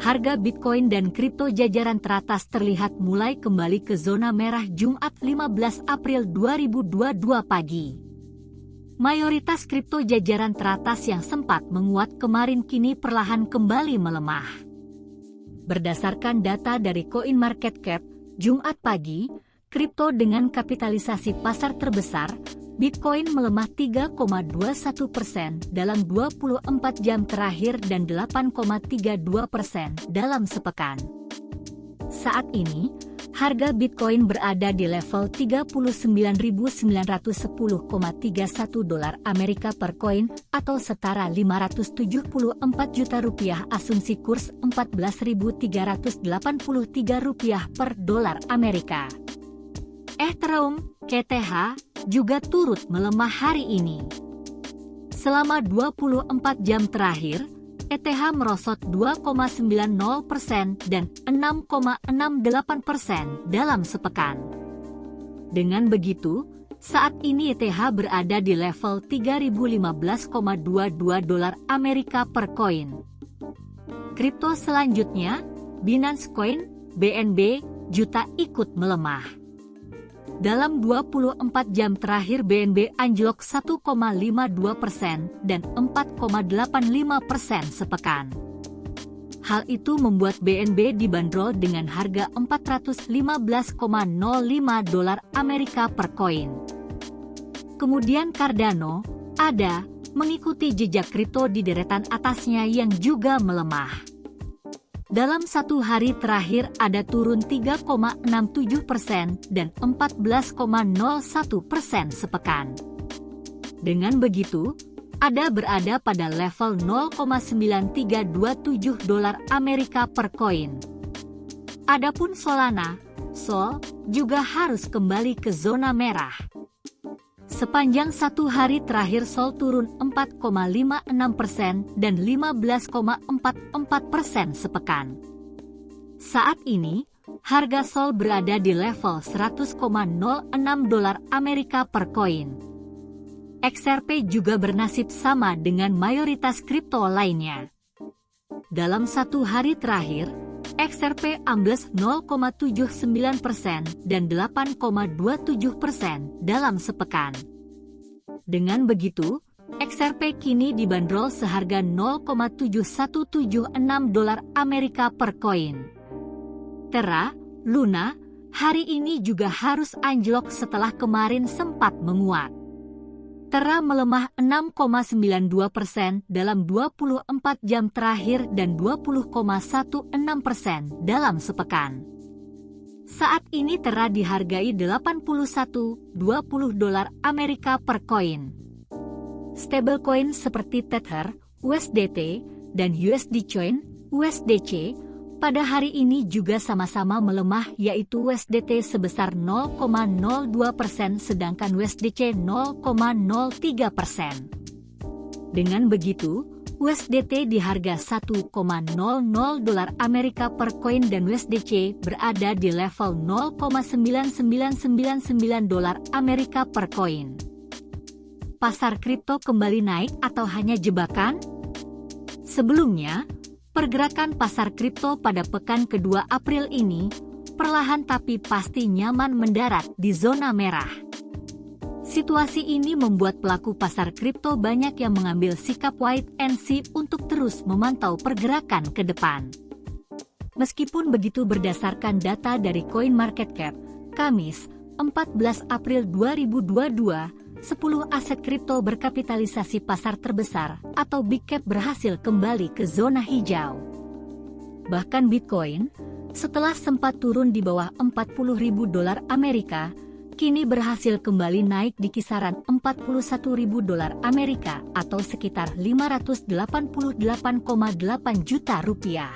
Harga Bitcoin dan kripto jajaran teratas terlihat mulai kembali ke zona merah Jumat 15 April 2022 pagi. Mayoritas kripto jajaran teratas yang sempat menguat kemarin kini perlahan kembali melemah. Berdasarkan data dari CoinMarketCap, Jumat pagi, kripto dengan kapitalisasi pasar terbesar, Bitcoin melemah 3,21% dalam 24 jam terakhir dan 8,32% dalam sepekan. Saat ini, harga Bitcoin berada di level 39.910,31 dolar Amerika per koin atau setara 574 juta rupiah, asumsi kurs 14.383 rupiah per dolar Amerika. Ethereum, ETH, juga turut melemah hari ini. Selama 24 jam terakhir, ETH merosot 2,90% dan 6,68% dalam sepekan. Dengan begitu, saat ini ETH berada di level 3.015,22 dolar Amerika per koin. Kripto selanjutnya, Binance Coin, BNB, juga ikut melemah. Dalam 24 jam terakhir BNB anjlok 1,52% dan 4,85% sepekan. Hal itu membuat BNB dibanderol dengan harga 415,05 dolar Amerika per koin. Kemudian Cardano, ADA, mengikuti jejak kripto di deretan atasnya yang juga melemah. Dalam satu hari terakhir ADA turun 3,67% dan 14,01% sepekan. Dengan begitu, ADA berada pada level 0,9327 dolar Amerika per koin. Adapun Solana, SOL, juga harus kembali ke zona merah. Sepanjang satu hari terakhir SOL turun 4,56% dan 15,44% sepekan. Saat ini, harga SOL berada di level 100,06 dolar Amerika per koin. XRP juga bernasib sama dengan mayoritas kripto lainnya. Dalam satu hari terakhir, XRP ambles 0,79% dan 8,27% dalam sepekan. Dengan begitu, XRP kini dibanderol seharga 0,7176 dolar Amerika per koin. Terra, Luna, hari ini juga harus anjlok setelah kemarin sempat menguat. Terra melemah 6,92% dalam 24 jam terakhir dan 20,16% dalam sepekan. Saat ini Terra dihargai 81,20 dolar Amerika per koin. Stablecoin seperti Tether, USDT, dan USD Coin, USDC, pada hari ini juga sama-sama melemah, yaitu USDT sebesar 0,02% sedangkan USDC 0,03%. Dengan begitu, USDT di harga 1,00 dolar Amerika per koin dan USDC berada di level 0,9999 dolar Amerika per koin. Pasar kripto kembali naik atau hanya jebakan? Sebelumnya, pergerakan pasar kripto pada pekan kedua April ini perlahan tapi pasti nyaman mendarat di zona merah. Situasi ini membuat pelaku pasar kripto banyak yang mengambil sikap wait and see untuk terus memantau pergerakan ke depan. Meskipun begitu, berdasarkan data dari CoinMarketCap, Kamis, 14 April 2022, 10 aset kripto berkapitalisasi pasar terbesar atau Big Cap berhasil kembali ke zona hijau. Bahkan Bitcoin, setelah sempat turun di bawah 40.000 dolar Amerika, kini berhasil kembali naik di kisaran 41.000 dolar Amerika atau sekitar 588,8 juta rupiah.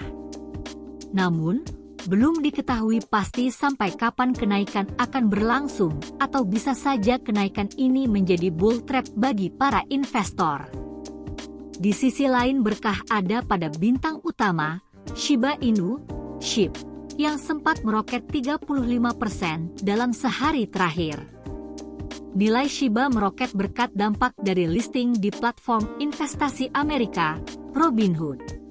Namun, belum diketahui pasti sampai kapan kenaikan akan berlangsung atau bisa saja kenaikan ini menjadi bull trap bagi para investor. Di sisi lain, berkah ada pada bintang utama, Shiba Inu, SHIB, yang sempat meroket 35% dalam sehari terakhir. Nilai Shiba meroket berkat dampak dari listing di platform investasi Amerika, Robinhood.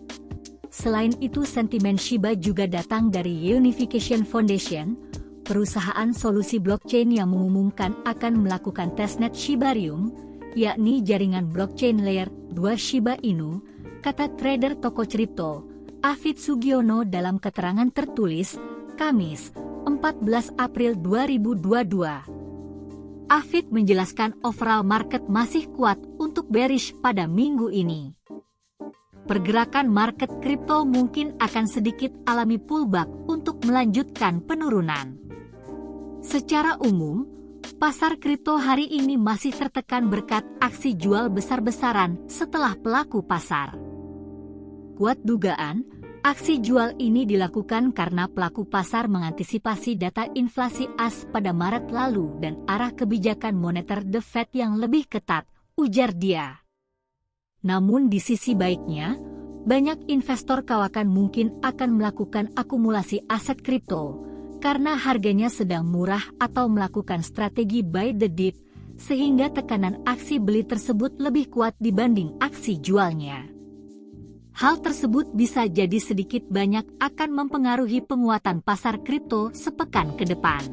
Selain itu, sentimen Shiba juga datang dari Unification Foundation, perusahaan solusi blockchain yang mengumumkan akan melakukan testnet Shibarium, yakni jaringan blockchain layer 2 Shiba Inu, kata trader toko kripto, Afid Sugiono dalam keterangan tertulis, Kamis, 14 April 2022. Afid menjelaskan overall market masih kuat untuk bearish pada minggu ini. Pergerakan market kripto mungkin akan sedikit alami pullback untuk melanjutkan penurunan. Secara umum, pasar kripto hari ini masih tertekan berkat aksi jual besar-besaran setelah pelaku pasar. Kuat dugaan, aksi jual ini dilakukan karena pelaku pasar mengantisipasi data inflasi AS pada Maret lalu dan arah kebijakan moneter The Fed yang lebih ketat, ujar dia. Namun di sisi baiknya, banyak investor kawakan mungkin akan melakukan akumulasi aset kripto karena harganya sedang murah atau melakukan strategi buy the dip, sehingga tekanan aksi beli tersebut lebih kuat dibanding aksi jualnya. Hal tersebut bisa jadi sedikit banyak akan mempengaruhi penguatan pasar kripto sepekan ke depan.